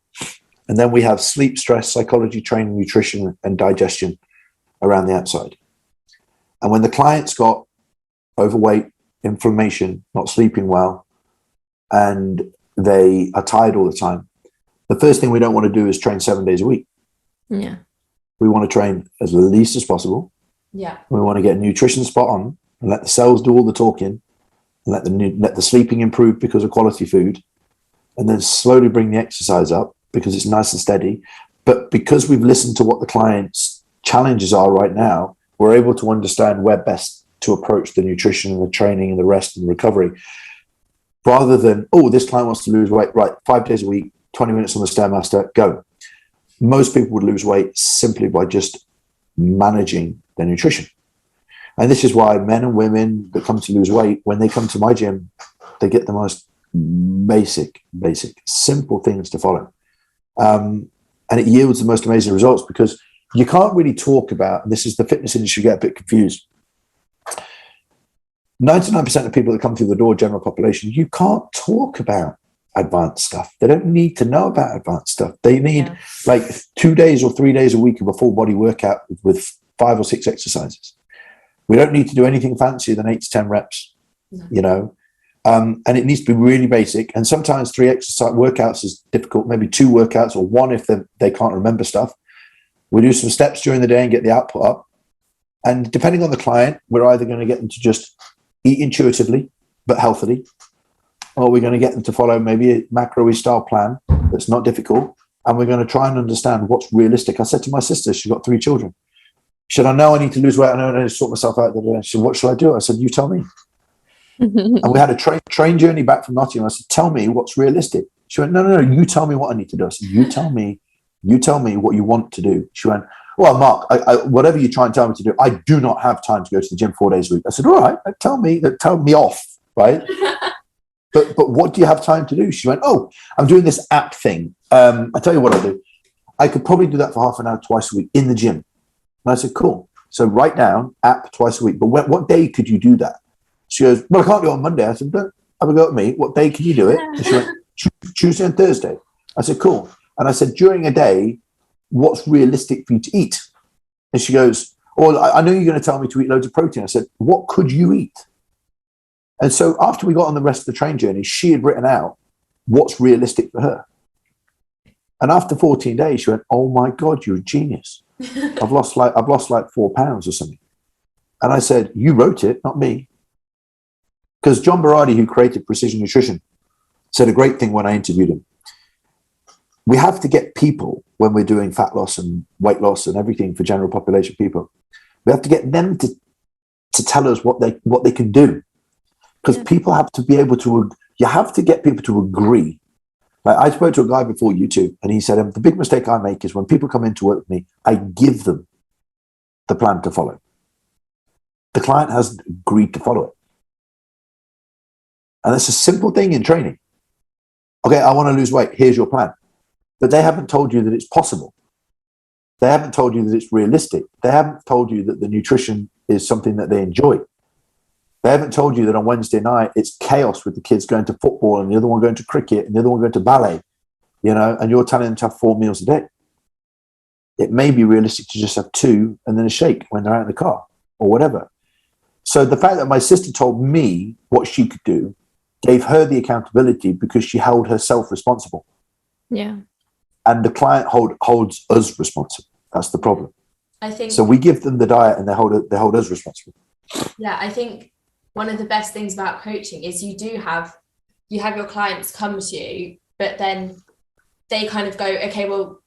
and then we have sleep, stress, psychology, training, nutrition, and digestion around the outside. And when the client's got overweight, inflammation, not sleeping well, and they are tired all the time, the first thing we don't want to do is train 7 days a week.
Yeah.
We want to train as least as possible.
Yeah.
We want to get nutrition spot on and let the cells do all the talking, and let the sleeping improve because of quality food, and then slowly bring the exercise up because it's nice and steady. But because we've listened to what the client's challenges are right now, we're able to understand where best to approach the nutrition and the training and the rest and the recovery, rather than, oh, this client wants to lose weight, right, 5 days a week, 20 minutes on the Stairmaster, go. Most people would lose weight simply by just managing their nutrition. And this is why men and women that come to lose weight, when they come to my gym, they get the most basic, simple things to follow. And it yields the most amazing results, because you can't really talk about, and this is the fitness industry get a bit confused, 99% of people that come through the door, general population, you can't talk about advanced stuff. They don't need to know about advanced stuff. They need like 2 days or 3 days a week of a full body workout with 5 or 6 exercises. We don't need to do anything fancier than 8 to 10 reps, you know, and it needs to be really basic. And sometimes 3 exercise workouts is difficult, maybe 2 workouts or 1 if they can't remember stuff. We do some steps during the day and get the output up. And depending on the client, we're either going to get them to just eat intuitively, but healthily, or we're going to get them to follow maybe a macro style plan that's not difficult. And we're going to try and understand what's realistic. I said to my sister, she's got 3 children. She said, I know I need to lose weight. I know I need to sort myself out. She said, what should I do? I said, you tell me. And we had a train journey back from Nottingham. I said, tell me what's realistic. She went, no, you tell me what I need to do. I said, you tell me what you want to do. She went, well, Mark, whatever you try and tell me to do, I do not have time to go to the gym 4 days a week. I said, all right, tell me off, right? But what do you have time to do? She went, oh, I'm doing this app thing. I tell you what I'll do. I could probably do that for half an hour twice a week in the gym. And I said, cool. So write down app twice a week. But what day could you do that? She goes, well, I can't do it on Monday. I said, don't have a go at me. What day can you do it? And she went, Tuesday and Thursday. I said, cool. And I said, during a day, what's realistic for you to eat? And she goes, well, I know you're going to tell me to eat loads of protein. I said, what could you eat? And so after we got on the rest of the train journey, she had written out what's realistic for her. And after 14 days, she went, oh my God, you're a genius. I've lost like 4 pounds or something. And I said, you wrote it, not me. Because John Berardi, who created Precision Nutrition, said a great thing when I interviewed him. We have to get people, when we're doing fat loss and weight loss and everything for general population people, we have to get them to tell us what they can do. Because people have to be able to, you have to get people to agree. Like I spoke to a guy before YouTube, and he said, the big mistake I make is when people come in to work with me, I give them the plan to follow. The client hasn't agreed to follow it. And it's a simple thing in training. Okay, I want to lose weight. Here's your plan. But they haven't told you that it's possible. They haven't told you that it's realistic. They haven't told you that the nutrition is something that they enjoy. They haven't told you that on Wednesday night, it's chaos with the kids going to football and the other one going to cricket and the other one going to ballet, and you're telling them to have 4 meals a day. It may be realistic to just have 2 and then a shake when they're out in the car or whatever. So the fact that my sister told me what she could do gave her the accountability because she held herself responsible.
Yeah.
And the client holds us responsible. That's the problem.
I think
so. We give them the diet and they hold us responsible.
Yeah, I think one of the best things about coaching is you have your clients come to you, but then they kind of go, okay, well,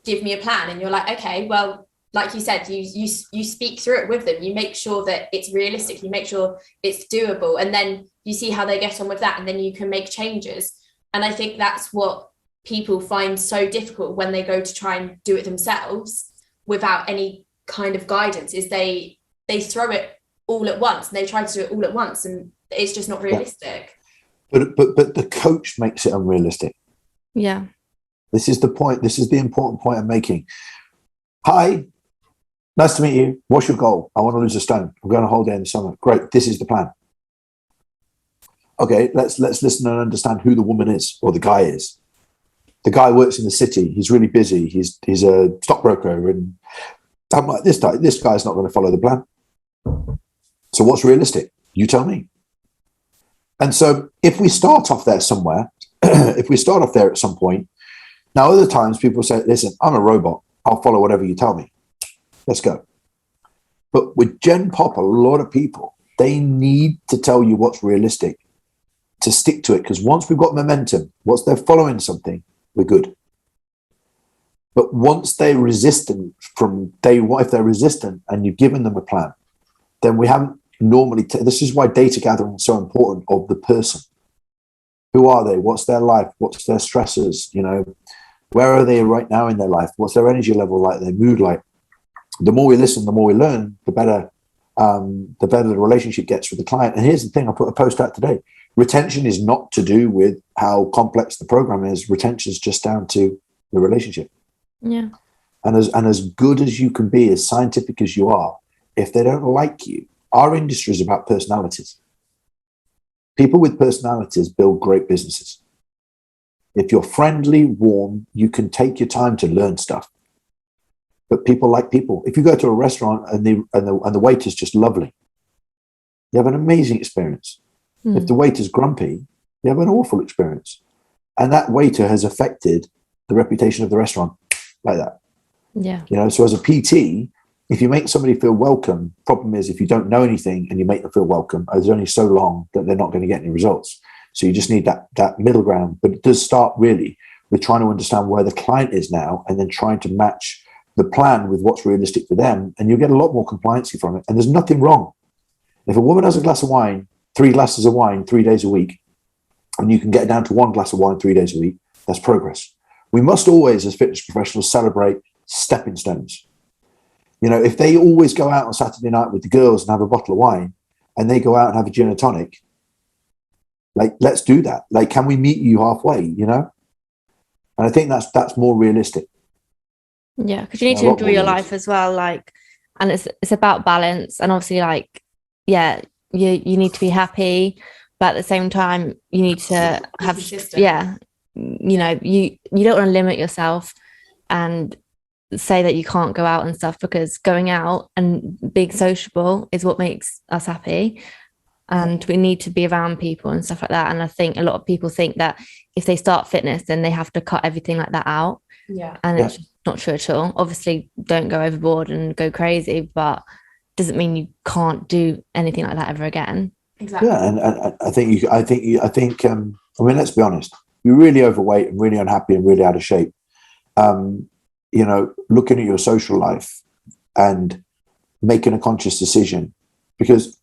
give me a plan. And you're like, okay, well, like you said, you speak through it with them. You make sure that it's realistic. You make sure it's doable. And then you see how they get on with that. And then you can make changes. And I think that's what people find so difficult when they go to try and do it themselves without any kind of guidance, is they throw it all at once and they try to do it all at once, and it's just not realistic.
But the coach makes it unrealistic.
Yeah.
This is the point. This is the important point I'm making. Hi, nice to meet you. What's your goal? I want to lose a stone. I'm going to hold it in the summer. Great. This is the plan. Okay, let's listen and understand who the woman is or the guy is. The guy works in the city. He's really busy. He's a stockbroker, and I'm like, this guy's not going to follow the plan. So what's realistic? You tell me. And so if we start off there somewhere, if we start off there at some point, now other times people say, listen, I'm a robot. I'll follow whatever you tell me. Let's go. But with Gen Pop, a lot of people, they need to tell you what's realistic to stick to it. Because once we've got momentum, once they're following something, we're good. But once they're resistant from day one, if they're resistant and you've given them a plan, then we haven't normally, this is why data gathering is so important of the person. Who are they? What's their life? What's their stressors? Where are they right now in their life? What's their energy level like? Their mood like? The more we listen, the more we learn, the better the relationship gets with the client. And here's the thing, I put a post out today. Retention is not to do with how complex the program is. Retention is just down to the relationship.
Yeah.
And as good as you can be, as scientific as you are, if they don't like you, our industry is about personalities. People with personalities build great businesses. If you're friendly, warm, you can take your time to learn stuff. But people like people. If you go to a restaurant and the waiter's just lovely, you have an amazing experience. Mm. If the waiter's grumpy, you have an awful experience. And that waiter has affected the reputation of the restaurant like that.
Yeah.
So as a PT, if you make somebody feel welcome, problem is if you don't know anything and you make them feel welcome, there's only so long that they're not going to get any results. So you just need that middle ground. But it does start really with trying to understand where the client is now and then trying to match the plan with what's realistic for them. And you'll get a lot more compliancy from it. And there's nothing wrong. If a woman has a glass of wine, 3 glasses of wine 3 days a week, and you can get down to 1 glass of wine 3 days a week, that's progress. We must always, as fitness professionals, celebrate stepping stones. If they always go out on Saturday night with the girls and have a bottle of wine and they go out and have a gin and tonic, let's do that. Can we meet you halfway, And I think that's more realistic.
Yeah, because you need to enjoy your life as well. and it's about balance. And obviously, like, yeah, you need to be happy, but at the same time you need to have, yeah, you know, you don't want to limit yourself and say that you can't go out and stuff, because going out and being sociable is what makes us happy, and we need to be around people and stuff like that. And I think a lot of people think that if they start fitness then they have to cut everything like that out, and it's not true at all. Obviously don't go overboard and go crazy, but doesn't mean you can't do anything like that ever again.
Exactly.
Yeah, and I think I mean, let's be honest, you're really overweight and really unhappy and really out of shape, you know, looking at your social life and making a conscious decision. Because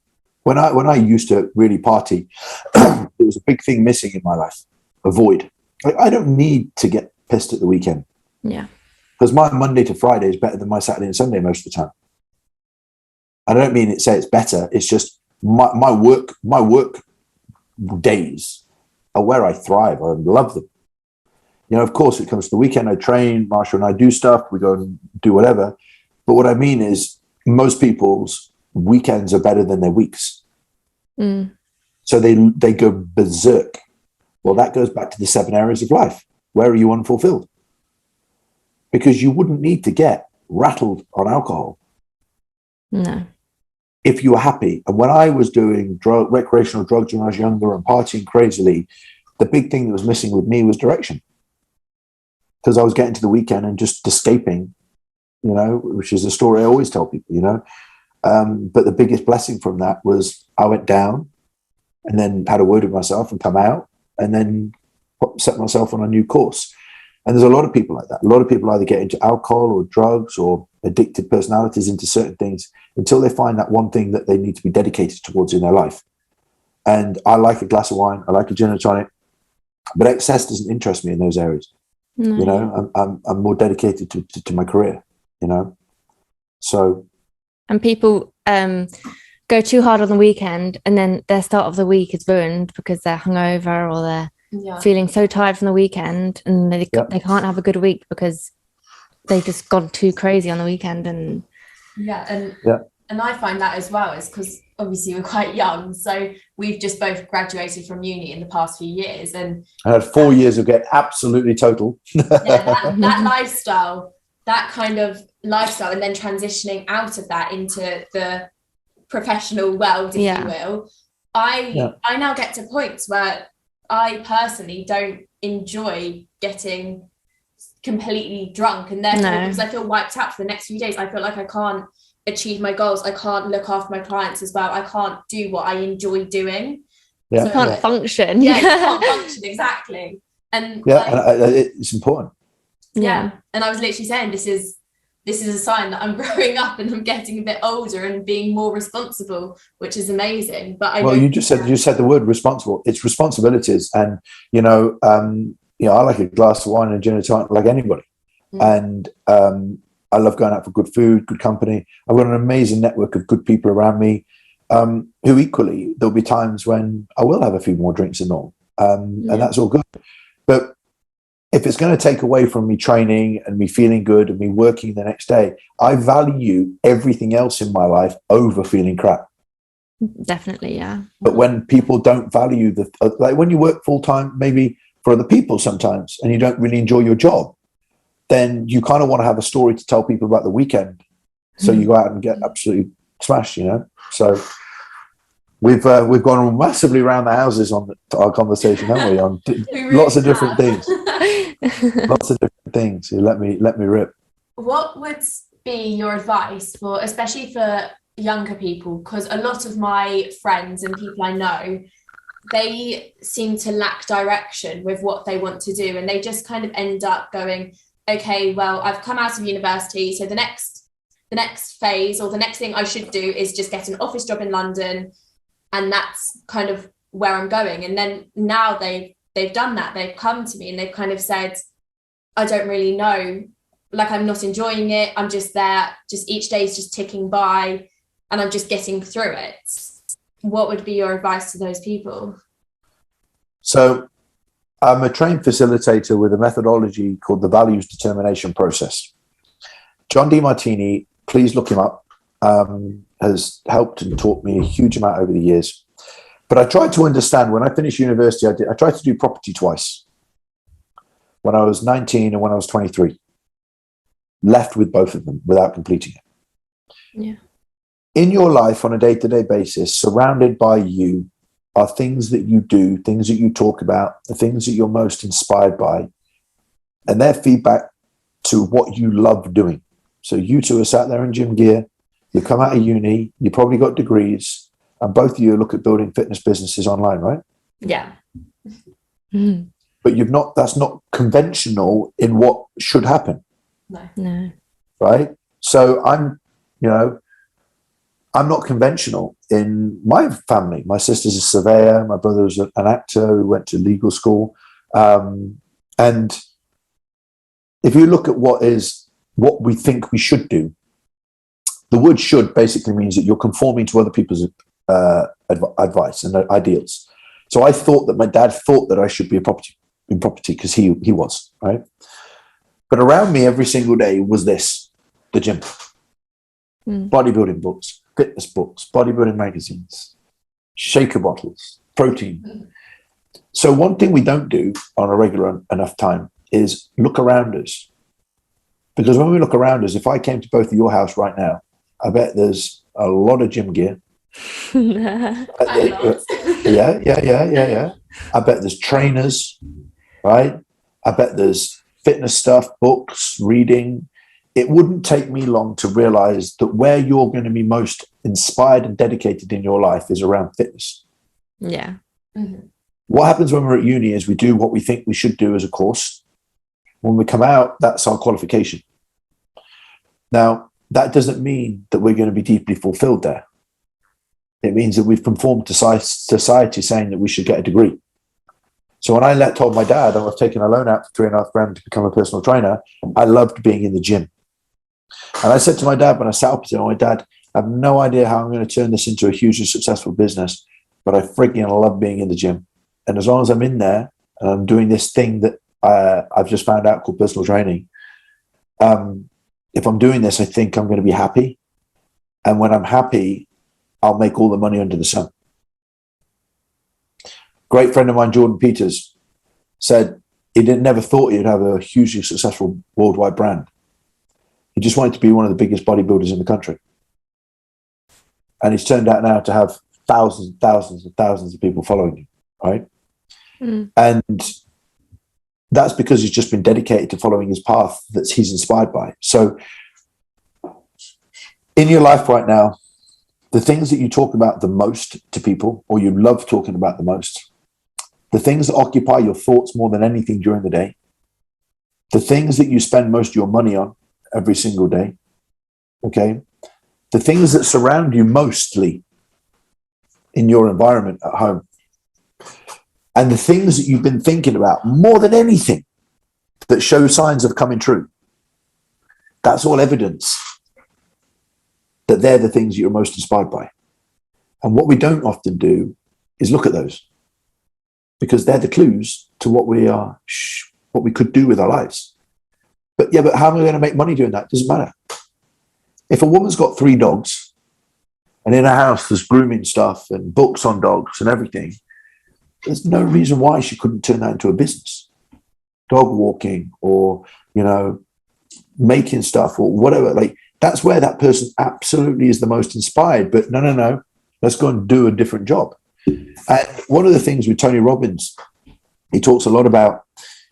when I used to really party, there was a big thing missing in my life: a void. I don't need to get pissed at the weekend.
Yeah,
because my Monday to Friday is better than my Saturday and Sunday most of the time. I don't mean say it's better. It's just my work days are where I thrive. I love them. You know, of course, it comes to the weekend, I train, Marsha and I do stuff. We go and do whatever. But what I mean is, most people's weekends are better than their weeks. So they go berserk. Well, that goes back to the 7 areas of life. Where are you unfulfilled? Because you wouldn't need to get rattled on alcohol.
No.
If you were happy. And when I was doing recreational drugs when I was younger and partying crazily, the big thing that was missing with me was direction. Because I was getting to the weekend and just escaping, you know, which is a story I always tell people, you know. But the biggest blessing from that was I went down and then had a word with myself and come out and then set myself on a new course. And there's a lot of people like that. A lot of people either get into alcohol or drugs or addicted personalities into certain things until they find that one thing that they need to be dedicated towards in their life. And I like a glass of wine. I like a gin and tonic, but excess doesn't interest me in those areas. No. You know, I'm more dedicated to my career, you know. So.
And people go too hard on the weekend and then their start of the week is ruined because they're hungover or they're feeling so tired from the weekend, and they can't have a good week because they've just gone too crazy on the weekend. And
I find that as well is because obviously we're quite young, so we've just both graduated from uni in the past few years, and
I had 4 years of get absolutely total.
that lifestyle, that kind of lifestyle, and then transitioning out of that into the professional world, if you will. I now get to points where I personally don't enjoy getting completely drunk, and therefore because I feel wiped out for the next few days, I feel like I can't achieve my goals, I can't look after my clients as well, I can't do what I enjoy doing.
So, you can't function.
You can't function, exactly. And
it's important.
And I was literally saying this is a sign that I'm growing up and I'm getting a bit older and being more responsible, which is amazing. But
you just said the word responsible. It's responsibilities, and you know, I like a glass of wine and a gin and tonic like anybody, and I love going out for good food, good company. I've got an amazing network of good people around me, who equally there'll be times when I will have a few more drinks than normal, and that's all good. But if it's going to take away from me training and me feeling good and me working the next day, I value everything else in my life over feeling crap.
Definitely, yeah.
But when people don't value like when you work full time, maybe for other people sometimes, and you don't really enjoy your job, then you kind of want to have a story to tell people about the weekend. So you go out and get absolutely smashed, you know. So we've gone massively around the houses on our conversation, haven't we? On lots of different things. Lots of different things. So let me rip.
What would be your advice for, especially for younger people? Because a lot of my friends and people I know, they seem to lack direction with what they want to do, and they just kind of end up going, okay, well, I've come out of university, so the next phase or the next thing I should do is just get an office job in London, and that's kind of where I'm going. And then now they've done that. They've come to me and they've kind of said, I don't really know, like I'm not enjoying it. I'm just there, just each day is just ticking by and I'm just getting through it. What would be your advice to those people?
So I'm a trained facilitator with a methodology called the values determination process. John DeMartini, please look him up. has helped and taught me a huge amount over the years. But I tried to understand, when I finished university, I tried to do property twice. When I was 19 and when I was 23. Left with both of them without completing it.
Yeah.
In your life on a day-to-day basis, surrounded by you are things that you do, things that you talk about, the things that you're most inspired by, and their feedback to what you love doing. So you two are sat there in gym gear, you come out of uni, you probably got degrees, and both of you look at building fitness businesses online, right?
Yeah.
Mm.
But that's not conventional in what should happen.
No.
Right? So I'm not conventional in my family. My sister's a surveyor. My brother was an actor who went to legal school. And if you look at what we think we should do, the word should basically means that you're conforming to other people's advice and ideals. So I thought that my dad thought that I should be in property because he was, right? But around me every single day was the gym. Bodybuilding books, fitness books, bodybuilding magazines, shaker bottles, protein. So one thing we don't do on a regular enough time is look around us. Because when we look around us, if I came to both of your house right now, I bet there's a lot of gym gear. Yeah. I bet there's trainers, right? I bet there's fitness stuff, books, reading. It wouldn't take me long to realize that where you're going to be most inspired and dedicated in your life is around fitness.
Yeah.
Mm-hmm.
What happens when we're at uni is we do what we think we should do as a course. When we come out, that's our qualification. Now, that doesn't mean that we're going to be deeply fulfilled there. It means that we've conformed to society saying that we should get a degree. So when I told my dad I've taken a loan out for $3,500 to become a personal trainer, I loved being in the gym. And I said to my dad, when I sat up to him, my dad, I have no idea how I'm going to turn this into a hugely successful business, but I freaking love being in the gym. And as long as I'm in there and I'm doing this thing that I've just found out called personal training, if I'm doing this, I think I'm going to be happy. And when I'm happy, I'll make all the money under the sun. Great friend of mine, Jordan Peters, said he never thought he'd have a hugely successful worldwide brand. He just wanted to be one of the biggest bodybuilders in the country. And he's turned out now to have thousands and thousands and thousands of people following him, right? And that's because he's just been dedicated to following his path that he's inspired by. So in your life right now, the things that you talk about the most to people, or you love talking about the most, the things that occupy your thoughts more than anything during the day, the things that you spend most of your money on every single day, okay? The things that surround you mostly in your environment at home, and the things that you've been thinking about more than anything that show signs of coming true, that's all evidence that they're the things that you're most inspired by. And what we don't often do is look at those, because they're the clues to what we could do with our lives. But how am I going to make money doing that? Doesn't matter. If a woman's got 3 dogs and in her house there's grooming stuff and books on dogs and everything, there's no reason why she couldn't turn that into a business. Dog walking, or, making stuff, or whatever. Like, that's where that person absolutely is the most inspired. But no, let's go and do a different job. And one of the things with Tony Robbins, he talks a lot about,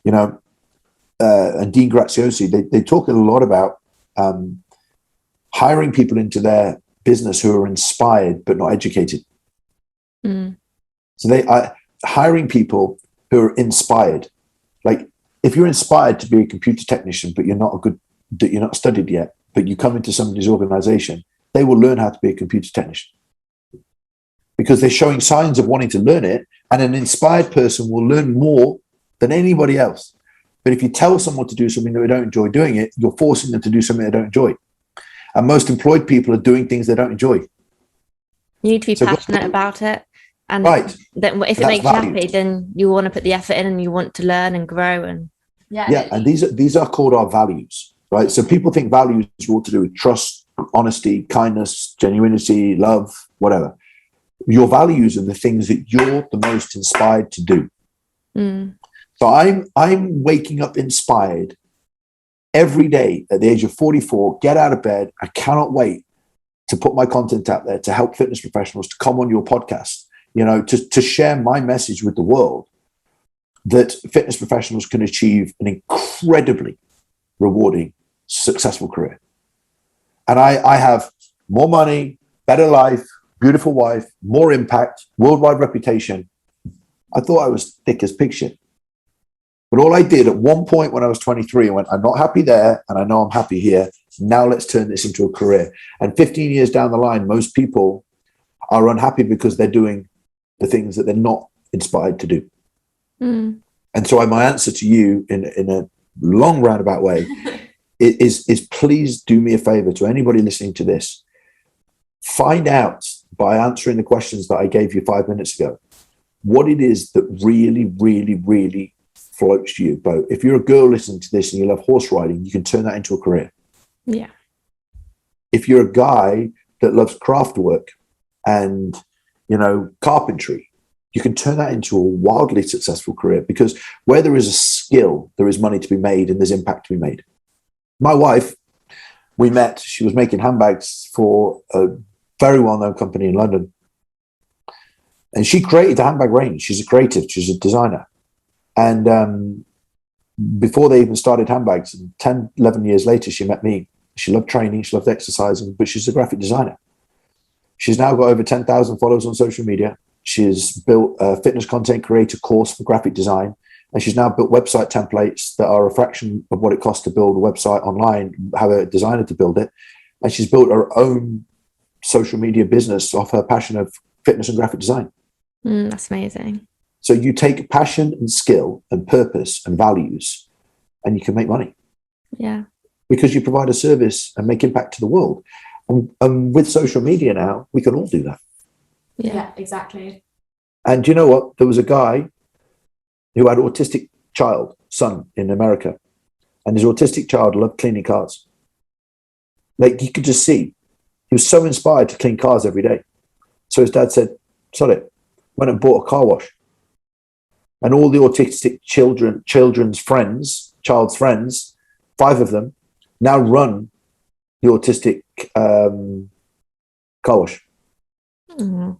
and Dean Graziosi, they talk a lot about hiring people into their business who are inspired but not educated. So hiring people who are inspired. Like, if you're inspired to be a computer technician, but you're not studied yet, but you come into somebody's organization, they will learn how to be a computer technician because they're showing signs of wanting to learn it. And an inspired person will learn more than anybody else. But if you tell someone to do something that they don't enjoy doing it, you're forcing them to do something they don't enjoy. And most employed people are doing things they don't enjoy.
You need to be passionate about it. And
right.
Then if it makes you happy, then you want to put the effort in and you want to learn and grow. And
and these are called our values, right? So people think values are all to do with trust, honesty, kindness, genuinity, love, whatever. Your values are the things that you're the most inspired to do. So I'm waking up inspired every day at the age of 44, get out of bed. I cannot wait to put my content out there, to help fitness professionals, to come on your podcast, to share my message with the world, that fitness professionals can achieve an incredibly rewarding, successful career. And I have more money, better life, beautiful wife, more impact, worldwide reputation. I thought I was thick as pig shit. But all I did at one point when I was 23, I went, I'm not happy there, and I know I'm happy here. Now let's turn this into a career. And 15 years down the line, most people are unhappy because they're doing the things that they're not inspired to do. And so my answer to you in a long roundabout way is please do me a favor, to anybody listening to this, find out by answering the questions that I gave you 5 minutes ago, what it is that really, really, really floats your boat. If you're a girl listening to this and you love horse riding, you can turn that into a career.
Yeah.
If you're a guy that loves craft work and, carpentry, you can turn that into a wildly successful career, because where there is a skill, there is money to be made and there's impact to be made. My wife, we met, she was making handbags for a very well-known company in London. And she created the handbag range. She's a creative, she's a designer. And before they even started handbags, 10, 11 years later, she met me. She loved training, she loved exercising, but she's a graphic designer. She's now got over 10,000 followers on social media. She's built a fitness content creator course for graphic design. And she's now built website templates that are a fraction of what it costs to build a website online, have a designer to build it. And she's built her own social media business off her passion of fitness and graphic design.
That's amazing.
So you take passion and skill and purpose and values, and you can make money.
Yeah.
Because you provide a service and make impact to the world. And with social media now, we can all do that.
Yeah, exactly.
And you know what? There was a guy who had an autistic son in America, and his autistic child loved cleaning cars. Like, you could just see, he was so inspired to clean cars every day. So his dad said, sod it, went and bought a car wash. And all the autistic child's friends, 5 of them, now run the autistic car wash.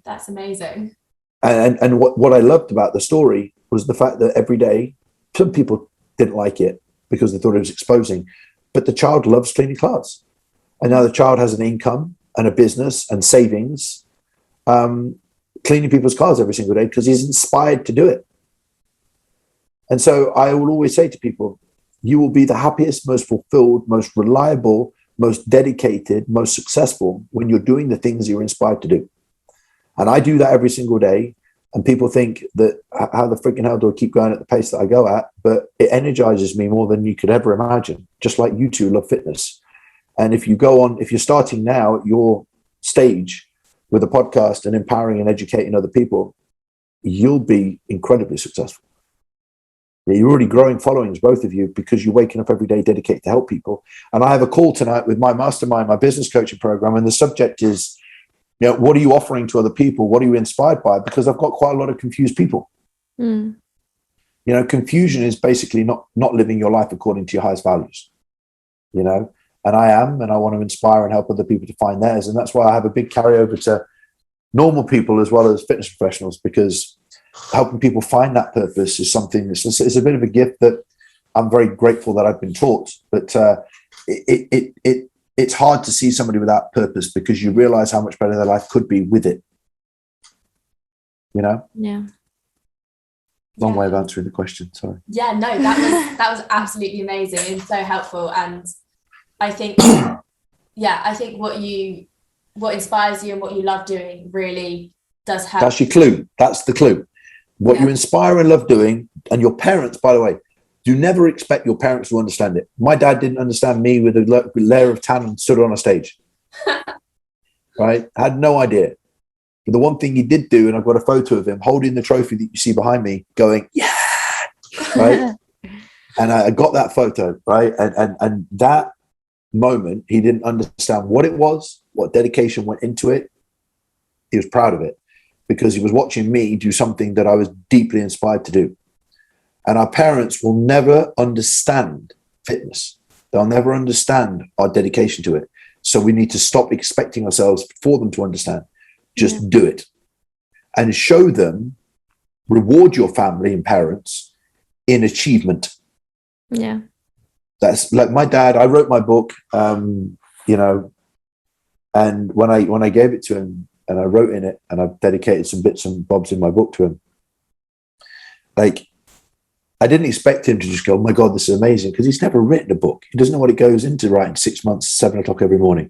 That's amazing.
And what I loved about the story was the fact that every day, some people didn't like it because they thought it was exposing, but the child loves cleaning cars. And now the child has an income and a business and savings, cleaning people's cars every single day because he's inspired to do it. And so I will always say to people, you will be the happiest, most fulfilled, most reliable, most dedicated, most successful when you're doing the things you're inspired to do. And I do that every single day. And people think that how the freaking hell do I keep going at the pace that I go at? But it energizes me more than you could ever imagine, just like you two love fitness. And if you're starting now at your stage with a podcast and empowering and educating other people, you'll be incredibly successful. You're already growing followings, both of you, because you're waking up every day dedicated to help people. And I have a call tonight with my mastermind, my business coaching program. And the subject is, what are you offering to other people? What are you inspired by? Because I've got quite a lot of confused people. Confusion is basically not living your life according to your highest values, and I am, and I want to inspire and help other people to find theirs. And that's why I have a big carryover to normal people as well as fitness professionals, because helping people find that purpose is something it's a bit of a gift that I'm very grateful that I've been taught. But it's hard to see somebody without purpose, because you realize how much better their life could be with it.
Yeah.
Long way of answering the question. Sorry.
Yeah, no, that was absolutely amazing and so helpful. And I think, what inspires you and what you love doing really does help.
That's your clue. That's the clue. What you inspire and love doing, and your parents, by the way, do never expect your parents to understand it. My dad didn't understand me with a layer of tan and stood on a stage. Right? I had no idea. But the one thing he did do, and I've got a photo of him holding the trophy that you see behind me, going, yeah, right? And I got that photo, right? And that moment, he didn't understand what it was, what dedication went into it. He was proud of it because he was watching me do something that I was deeply inspired to do. And our parents will never understand fitness. They'll never understand our dedication to it. So we need to stop expecting ourselves for them to understand. Just do it and show them, reward your family and parents in achievement.
Yeah.
That's like my dad. I wrote my book, you know, and when I gave it to him and I wrote in it and I dedicated some bits and bobs in my book to him, like, I didn't expect him to just go, oh my God, this is amazing, because he's never written a book. He doesn't know what it goes into writing 6 months, 7 o'clock every morning.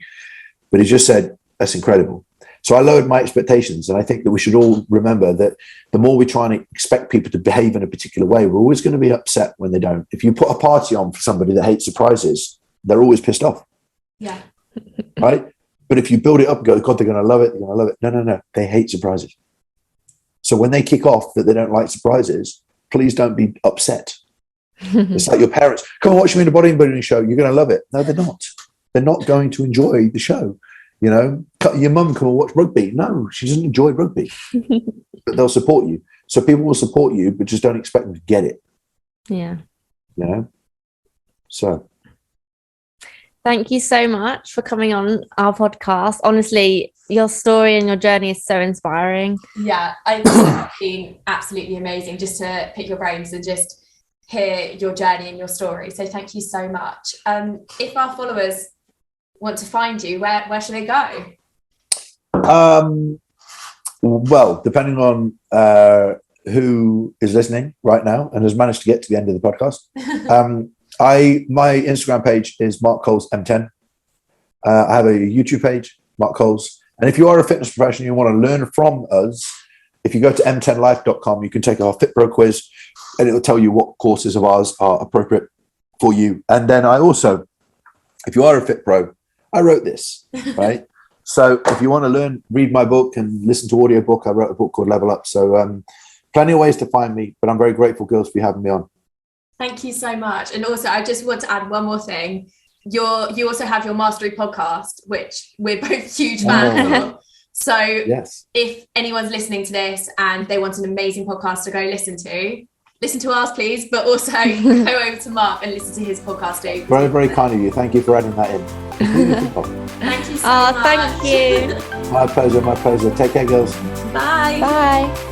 But he just said, that's incredible. So I lowered my expectations. And I think that we should all remember that the more we try and expect people to behave in a particular way, we're always going to be upset when they don't. If you put a party on for somebody that hates surprises, they're always pissed off.
Yeah.
Right? But if you build it up and go, God, they're going to love it. They're going to love it. No. They hate surprises. So when they kick off that they don't like surprises, please don't be upset. It's like your parents, come and watch me in a bodybuilding show. You're going to love it. No, they're not. They're not going to enjoy the show. You know, your mum come and watch rugby. No, she doesn't enjoy rugby. But they'll support you. So people will support you, but just don't expect them to get it.
Yeah.
You know? So.
Thank you so much for coming on our podcast. Honestly, your story and your journey is so inspiring.
Yeah, it's been absolutely amazing just to pick your brains and just hear your journey and your story. So thank you so much. If our followers want to find you, where should they go?
Well, depending on who is listening right now and has managed to get to the end of the podcast. My Instagram page is Mark Coles M10. I have a YouTube page, Mark Coles. And if you are a fitness professional, you want to learn from us, if you go to m10life.com, you can take our FitPro quiz and it will tell you what courses of ours are appropriate for you. And then I also, if you are a FitPro, I wrote this, right? So if you want to read my book and listen to audiobook, I wrote a book called Level Up. So plenty of ways to find me, but I'm very grateful, girls, for you having me on. Thank
you so much. And also, I just want to add one more thing. You also have your Mastery podcast, which we're both huge fans of. So yes, if anyone's listening to this and they want an amazing podcast to go listen to ours, please, but also go over to Mark and listen to his podcast too. Very, very kind of you. Thank you for adding that in. Thank you so much. Thank you. My pleasure. Take care, girls. Bye. Bye.